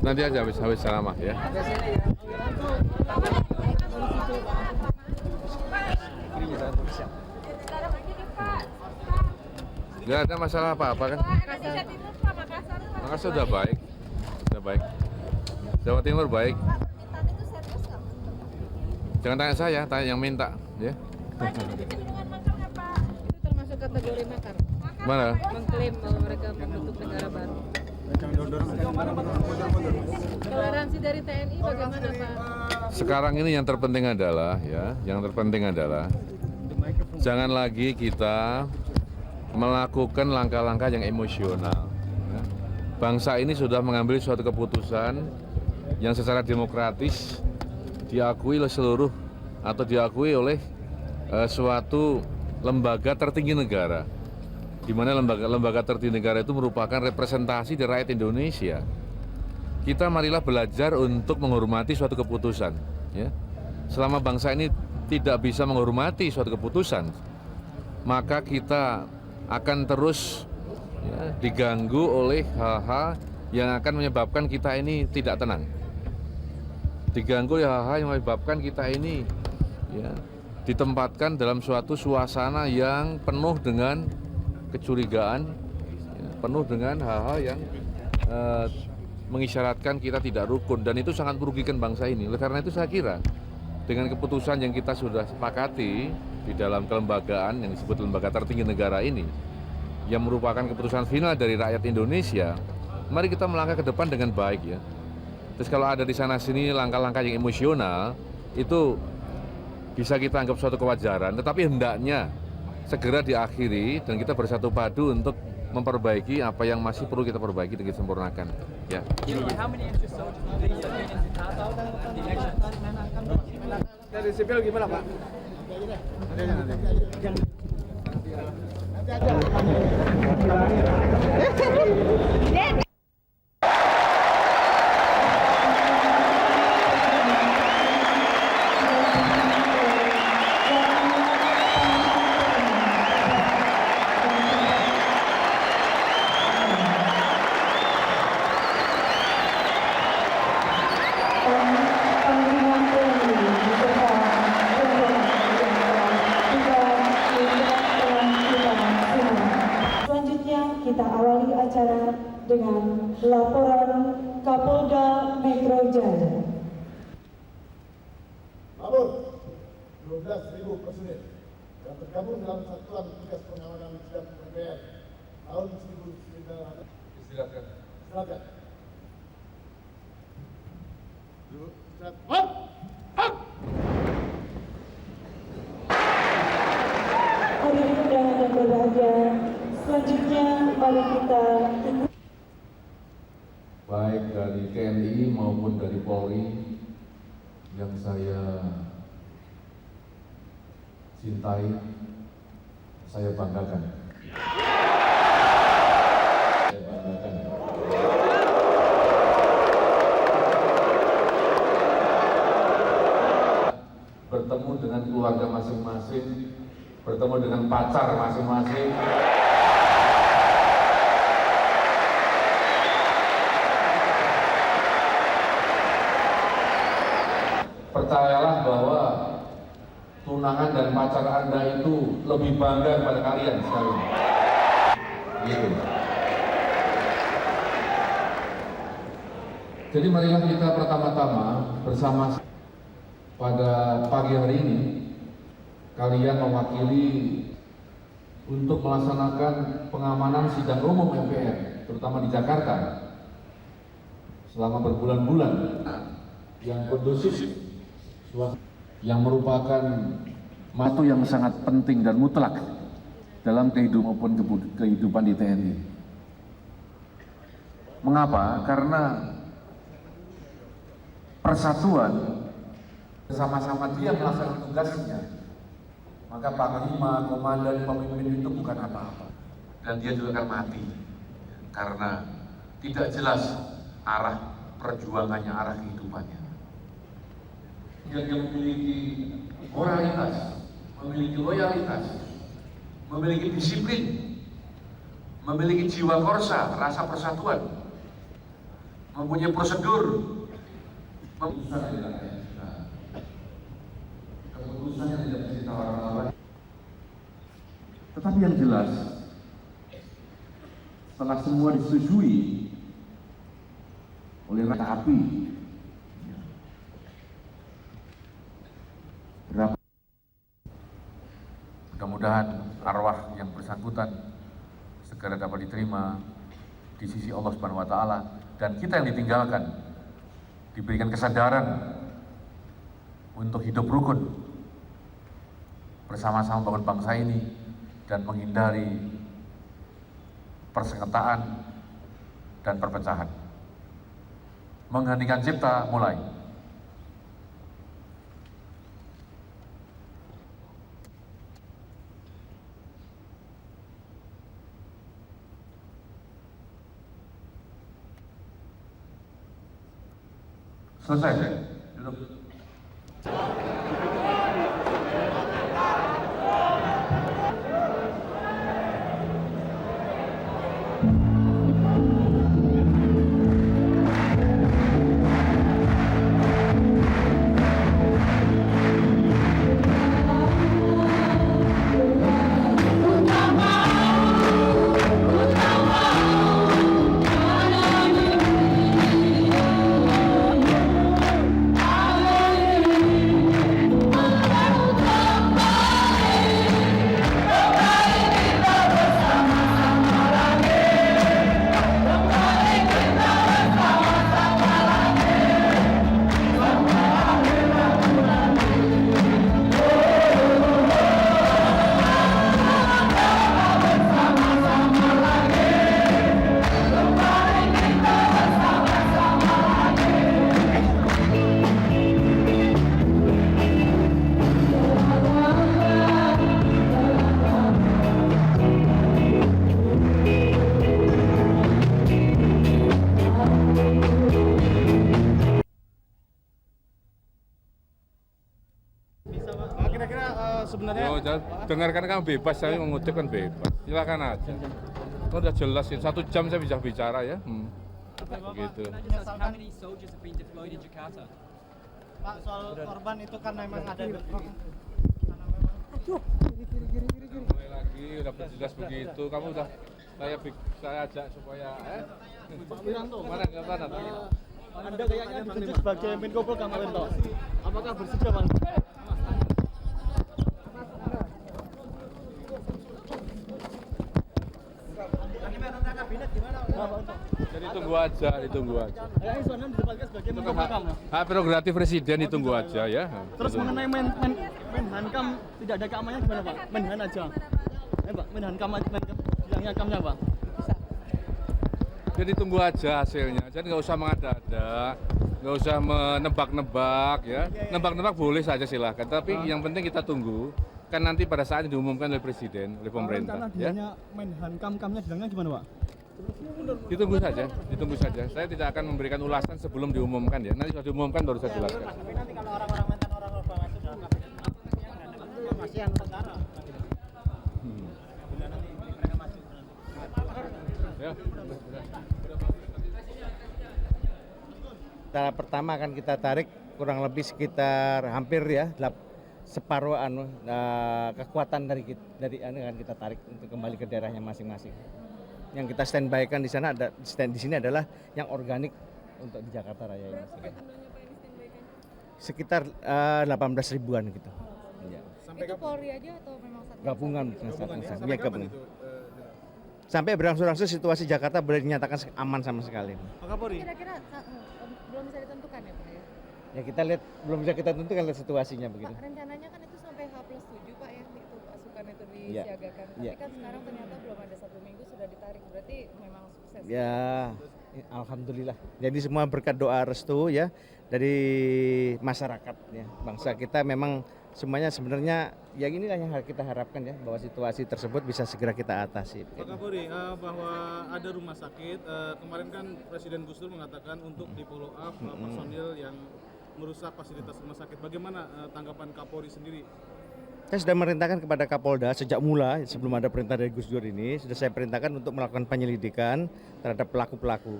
Nanti aja habis ceramah ya. Nggak ada masalah apa-apa kan? Makassar sudah baik, Jawa Timur baik. Jangan tanya saya, tanya yang minta, ya. Itu termasuk kategori makar. Mana? Mengklaim bahwa mereka membentuk negara baru. Toleransi dari TNI bagaimana, Pak? Sekarang ini yang terpenting adalah, jangan lagi kita melakukan langkah-langkah yang emosional. Ya. Bangsa ini sudah mengambil suatu keputusan yang secara demokratis diakui oleh seluruh atau diakui oleh suatu lembaga tertinggi negara, di mana lembaga tertinggi negara itu merupakan representasi dari rakyat Indonesia. Kita marilah belajar untuk menghormati suatu keputusan. Ya. Selama bangsa ini tidak bisa menghormati suatu keputusan, maka kita akan terus diganggu oleh hal-hal yang akan menyebabkan kita ini tidak tenang. Diganggu oleh hal-hal yang menyebabkan kita ini ditempatkan dalam suatu suasana yang penuh dengan kecurigaan, penuh dengan hal-hal yang mengisyaratkan kita tidak rukun, dan itu sangat merugikan bangsa ini. Oleh karena itu saya kira dengan keputusan yang kita sudah sepakati di dalam kelembagaan yang disebut lembaga tertinggi negara ini, yang merupakan keputusan final dari rakyat Indonesia, mari kita melangkah ke depan dengan baik ya. Terus kalau ada di sana sini langkah-langkah yang emosional, itu bisa kita anggap suatu kewajaran, tetapi hendaknya segera diakhiri dan kita bersatu padu untuk memperbaiki apa yang masih perlu kita perbaiki dan kita sempurnakan. Ya. Dari sipil gimana, Pak? Kita awali acara dengan laporan Kapolda Metro Jaya. Labor 12.000 personil yang tergabung dalam Satuan Tugas Pengamanan Sidang MPR tahun 1900. Silakan. Hadirin undangan yang berbahagia, selanjutnya mari kita Baik dari TNI maupun dari Polri yang saya cintai, saya banggakan. Bertemu dengan keluarga masing-masing, bertemu dengan pacar masing-masing. Percayalah bahwa tunangan dan pacar Anda itu lebih bangga pada kalian sekali. Gitu. Jadi marilah kita pertama-tama bersama pada pagi hari ini kalian mewakili untuk melaksanakan pengamanan sidang umum MPR, terutama di Jakarta, selama berbulan-bulan yang kondusif, yang merupakan matu yang sangat penting dan mutlak dalam kehidupan di TNI. Mengapa? Karena persatuan bersama-sama dia melaksanakan tugasnya, maka panglima, komandan, pemimpin itu bukan apa-apa, dan dia juga akan mati karena tidak jelas arah perjuangannya, arah kehidupannya. Dia memiliki moralitas, memiliki loyalitas, memiliki disiplin, memiliki jiwa korsa, rasa persatuan, mempunyai prosedur, keputusan yang tidak keputusan yang tidak bisa ditawar-tawar. Tetapi yang jelas, setelah semua disetujui oleh rakyat api, mudah-mudahan arwah yang bersangkutan segera dapat diterima di sisi Allah Subhanahu wa Ta'ala, dan kita yang ditinggalkan diberikan kesadaran untuk hidup rukun bersama-sama bangun bangsa ini dan menghindari persengketaan dan perpecahan. Mengheningkan cipta mulai. Selesai, duduk. Kira-kira sebenarnya Dengarkan kamu bebas, saya mengutip kan bebas. Silakan aja. Itu udah jelas, 1 jam saya bisa bicara ya. Begitu. How many soldiers have been deployed in Jakarta? Pak, soal korban itu kan memang ada Mulai lagi udah jelas begitu. Kamu udah saya ajak supaya Pak Wiranto. mana Anda kayaknya ditunjuk sebagai Menko Polhukam kemarin toh. Apakah bersedia, Bang? Jadi tunggu aja. Ya, Iswan ditempatkan sebagai Menko Polhukam. Hak prerogatif presiden ditunggu aja ya. Terus mengenai Menhankam tidak ada keamanannya gimana, Pak? Menhan aja. Pak, Menhankam bilangnya kamnya, Pak. Jadi tunggu aja hasilnya. Jadi nggak usah mengada-ada, nggak usah menebak-nebak ya. Nebak-nebak boleh saja silahkan. Tapi yang penting kita tunggu. Kan nanti pada saat diumumkan oleh presiden, oleh pemerintah. Ya. Menhankam-kamnya bilangnya gimana, Pak? Ditunggu saja. Saya tidak akan memberikan ulasan sebelum diumumkan ya. Nanti sudah diumumkan baru saya jelaskan. Tapi nanti kalau orang-orang mantan orang Obama sudah masih yang sekarang. Bila nanti mereka masuk Ya. Tahap pertama akan kita tarik kurang lebih sekitar hampir ya separuh kekuatan dari akan kita tarik untuk kembali ke daerahnya masing-masing. Yang kita standby-kan di sana di sini adalah yang organik untuk di Jakarta Raya ini. Sekitar 18 ribuan gitu. Ya. Itu Polri aja atau memang satu? Gabungan. Ya, gabungan. Sampai berangsur-angsur situasi Jakarta boleh dinyatakan aman sama sekali. Pak Kapolri. Kira-kira belum bisa ditentukan ya Pak ya? Ya kita lihat, belum bisa kita tentukan lihat situasinya begitu. Pak, rencananya kan itu sampai H+7 Pak ya, itu pasukan itu Ya. disiagakan. Tapi Ya. kan sekarang ternyata belum ada 1 minggu sudah ditarik, berarti memang sukses. Ya, alhamdulillah. Jadi semua berkat doa restu ya dari masyarakat ya. Bangsa kita memang semuanya sebenarnya ya inilah yang kita harapkan ya, bahwa situasi tersebut bisa segera kita atasi. Pak Kapolri, bahwa ada rumah sakit, kemarin kan Presiden Gus Dur mengatakan untuk di follow up personil yang merusak fasilitas rumah sakit. Bagaimana tanggapan Kapolri sendiri? Saya sudah merintahkan kepada Kapolda sejak mula sebelum ada perintah dari Gus Dur ini, sudah saya perintahkan untuk melakukan penyelidikan terhadap pelaku-pelaku.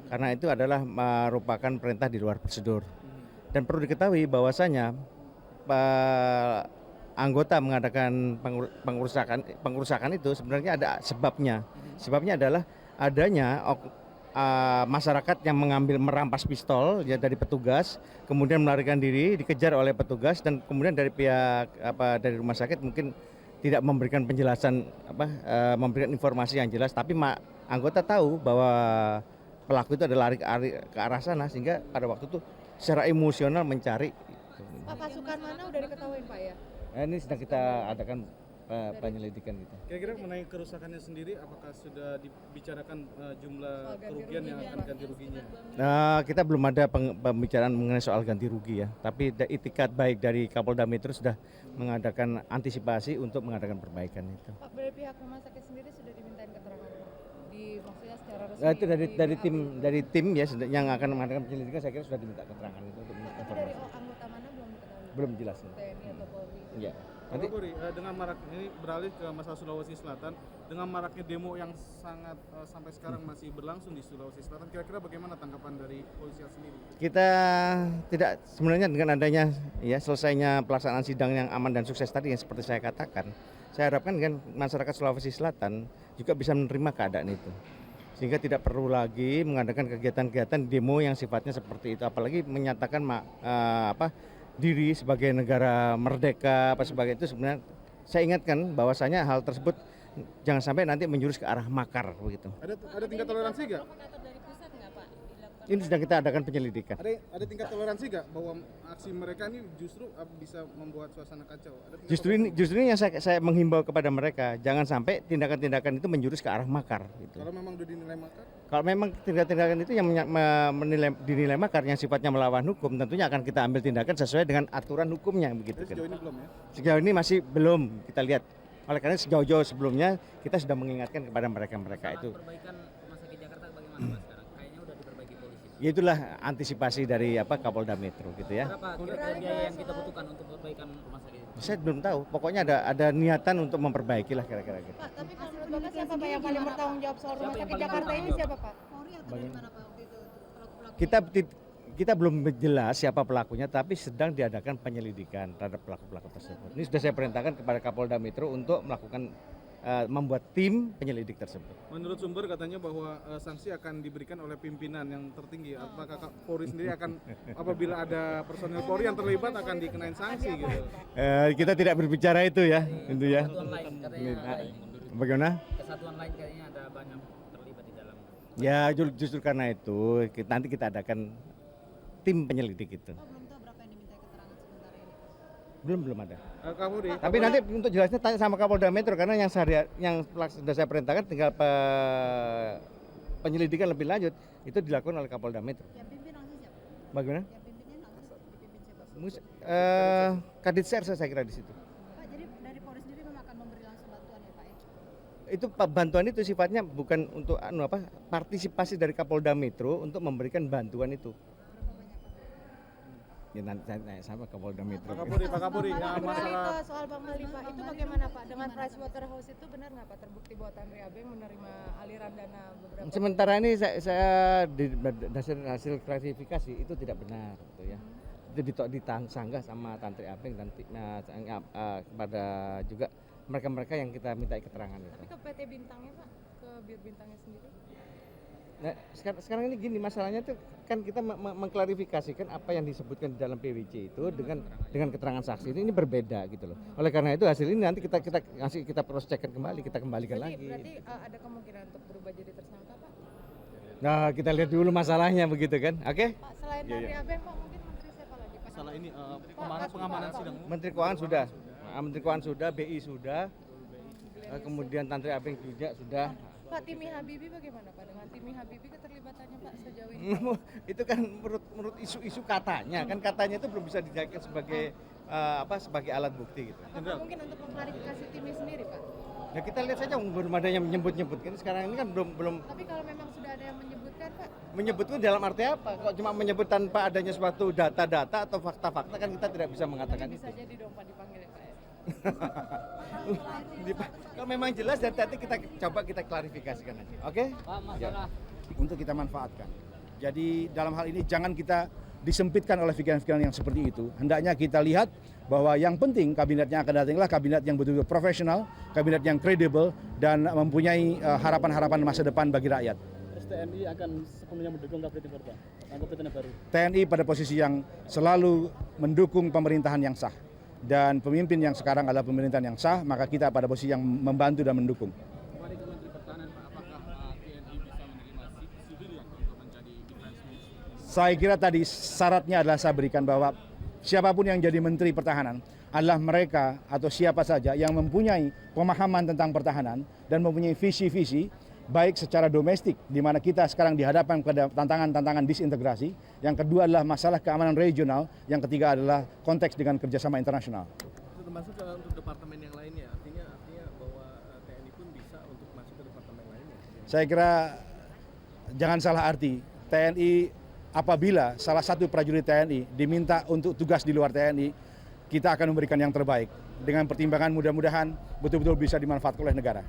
karena itu adalah merupakan perintah di luar prosedur. Dan perlu diketahui bahwasanya anggota mengadakan pengerusakan itu sebenarnya ada sebabnya. Sebabnya adalah adanya masyarakat yang merampas pistol ya dari petugas, kemudian melarikan diri, dikejar oleh petugas, dan kemudian dari pihak dari rumah sakit mungkin tidak memberikan penjelasan memberikan informasi yang jelas, tapi anggota tahu bahwa pelaku itu adalah lari ke arah sana, sehingga pada waktu itu secara emosional mencari. Pak, pasukan mana udah diketahui Pak ya? Ini sedang kita adakan penyelidikan gitu. Kira-kira mengenai kerusakannya sendiri, apakah sudah dibicarakan jumlah kerugian yang akan ganti ruginya? Nah, kita belum ada pembicaraan mengenai soal ganti rugi ya, tapi itikat baik dari Kapolda Metro sudah mengadakan antisipasi untuk mengadakan perbaikan itu. Pak, dari pihak rumah sakit sendiri sudah dimintain keterangan maksudnya secara resmi? Nah, itu dari tim ya yang akan mengadakan penyelidikan, saya kira sudah diminta keterangan itu untuk Pak, tapi informasi. dari anggota mana belum diketahui? Belum jelas. TNI atau Polri? Iya. Pak Kapolri, dengan marak ini beralih ke masalah Sulawesi Selatan, dengan maraknya demo yang sangat sampai sekarang masih berlangsung di Sulawesi Selatan, kira-kira bagaimana tanggapan dari polisian sendiri? Kita tidak, sebenarnya dengan adanya ya selesainya pelaksanaan sidang yang aman dan sukses tadi yang seperti saya katakan, saya harapkan kan masyarakat Sulawesi Selatan juga bisa menerima keadaan itu, sehingga tidak perlu lagi mengadakan kegiatan-kegiatan demo yang sifatnya seperti itu, apalagi menyatakan diri sebagai negara merdeka sebagai itu. Sebenarnya saya ingatkan bahwasanya hal tersebut jangan sampai nanti menjurus ke arah makar begitu. Ada tingkat toleransi nggak? Ini sedang kita adakan penyelidikan. Ada tingkat toleransi nggak bahwa aksi mereka ini justru bisa membuat suasana kacau? Justru ini yang saya menghimbau kepada mereka, jangan sampai tindakan-tindakan itu menjurus ke arah makar gitu. Kalau memang udah dinilai makar? Kalau memang tindakan-tindakan itu yang dinilai makar yang sifatnya melawan hukum, tentunya akan kita ambil tindakan sesuai dengan aturan hukumnya begitu kan. Sejauh ini belum ya? Sejauh ini masih belum kita lihat. Oleh karena sejauh-jauh sebelumnya kita sudah mengingatkan kepada mereka itu. Perbaikan rumah sakit Jakarta bagaimana Pak sekarang? Kayaknya udah diperbaiki polisi. Ya itulah antisipasi dari Kapolda Metro gitu ya. Berapa kira-kira biaya yang kita butuhkan untuk perbaikan rumah sakit itu? Saya belum tahu. Pokoknya ada niatan untuk memperbaiki lah kira-kira gitu. Pak, tapi kalau menurut Bapak siapa Pak yang paling bertanggung jawab soal rumah sakit Jakarta ini siapa Pak? Kita belum jelas siapa pelakunya, tapi sedang diadakan penyelidikan terhadap pelaku-pelaku tersebut. Ini sudah saya perintahkan kepada Kapolda Metro untuk melakukan membuat tim penyelidik tersebut. Menurut sumber katanya bahwa sanksi akan diberikan oleh pimpinan yang tertinggi. Apakah Polri sendiri akan apabila ada personil Polri yang terlibat akan dikenain sanksi gitu? Kita tidak berbicara itu ya, itu ya. Kesatuan lain katanya ada yang Bagaimana? kesatuan lain katanya ada banyak terlibat di dalam. Ya justru karena itu nanti kita adakan tim penyelidik itu. Belum tahu berapa yang diminta keterangan sementara ini? Belum ada. Kapolri, Tapi nanti untuk jelasnya tanya sama Kapolda Metro, karena yang sudah saya perintahkan tinggal penyelidikan lebih lanjut itu dilakukan oleh Kapolda Metro. Yang pimpin langsung siapa? Bagaimana? Yang pimpinnya langsung dipimpin siapa? Kadit Ser saya kira di situ. Pak, jadi dari Polri sendiri memang akan memberi langsung bantuan ya Pak ya? Itu bantuan itu sifatnya bukan untuk partisipasi dari Kapolda Metro untuk memberikan bantuan itu. Ya nanti saya sama Kapolda Metro. Pak Kapolri, ya, Kembali masalah ke soal Bang Mali Pak, itu bagaimana Pak? Dengan Pricewaterhouse itu benar nggak Pak terbukti bahwa Tanri Abeng menerima aliran dana beberapa? Sementara ini saya dasar hasil klarifikasi itu tidak benar gitu ya. Itu disanggah sama Tantri Abeng dan kepada juga mereka-mereka yang kita minta keterangan itu. Tapi ke PT Bintangnya Pak, ke Bir Bintangnya sendiri? Nah, sekarang ini gini masalahnya tuh kan kita mengklarifikasikan apa yang disebutkan di dalam PWC itu dengan keterangan saksi ini berbeda gitu loh. Oleh karena itu hasil ini nanti kita cross checkkan kembali, kita kembalikan lagi. Berarti ada kemungkinan untuk berubah jadi tersangka Pak? Nah, kita lihat dulu masalahnya begitu kan. Oke? Pak, selain Tanri Abeng Pak, mungkin menteri siapa lagi Pak? masalah ini pengamanan sidang. Menteri Keuangan sudah. Menteri Keuangan sudah, BI sudah. Kemudian Tantri Abeng juga sudah. Pak, Timi Habibie bagaimana Pak? Dengan Timi Habibie keterlibatannya Pak sejauh ini? Itu kan menurut isu-isu katanya itu belum bisa dijadikan sebagai sebagai alat bukti gitu. Apakah mungkin untuk mengklarifikasi Timi sendiri Pak? Ya kita lihat saja belum ada yang menyebut-nyebut kan sekarang ini kan belum Tapi kalau memang sudah ada yang menyebutkan Pak, menyebutkan dalam arti apa? Kalau cuma menyebut tanpa adanya suatu data-data atau fakta-fakta kan kita tidak bisa mengatakan bisa itu. jadi dong Pak dipanggil ya Pak ya? Kalau memang jelas nanti kita coba kita klarifikasikan aja. Oke? Pak, masalah Untuk kita manfaatkan. Jadi dalam hal ini jangan kita disempitkan oleh pikiran-pikiran yang seperti itu. Hendaknya kita lihat bahwa yang penting kabinet yang akan datang adalah kabinet yang betul-betul profesional, kabinet yang kredibel dan mempunyai harapan-harapan masa depan bagi rakyat. TNI akan sepenuhnya mendukung kabinet baru, Pak. Kabinet baru. TNI pada posisi yang selalu mendukung pemerintahan yang sah. Dan pemimpin yang sekarang adalah pemerintahan yang sah, maka kita pada posisi yang membantu dan mendukung. Kembali ke Menteri Pertahanan, Pak, apakah TNI bisa menerima civilian untuk menjadi defense minister? Saya kira tadi syaratnya adalah saya berikan bahwa siapapun yang jadi Menteri Pertahanan adalah mereka atau siapa saja yang mempunyai pemahaman tentang pertahanan dan mempunyai visi-visi baik secara domestik, di mana kita sekarang dihadapkan pada tantangan-tantangan disintegrasi. Yang kedua adalah masalah keamanan regional. Yang ketiga adalah konteks dengan kerjasama internasional. Termasuk untuk departemen yang lainnya, artinya bahwa TNI pun bisa untuk masuk ke departemen lainnya. Saya kira jangan salah arti, TNI apabila salah satu prajurit TNI diminta untuk tugas di luar TNI, kita akan memberikan yang terbaik. Dengan pertimbangan mudah-mudahan betul-betul bisa dimanfaatkan oleh negara.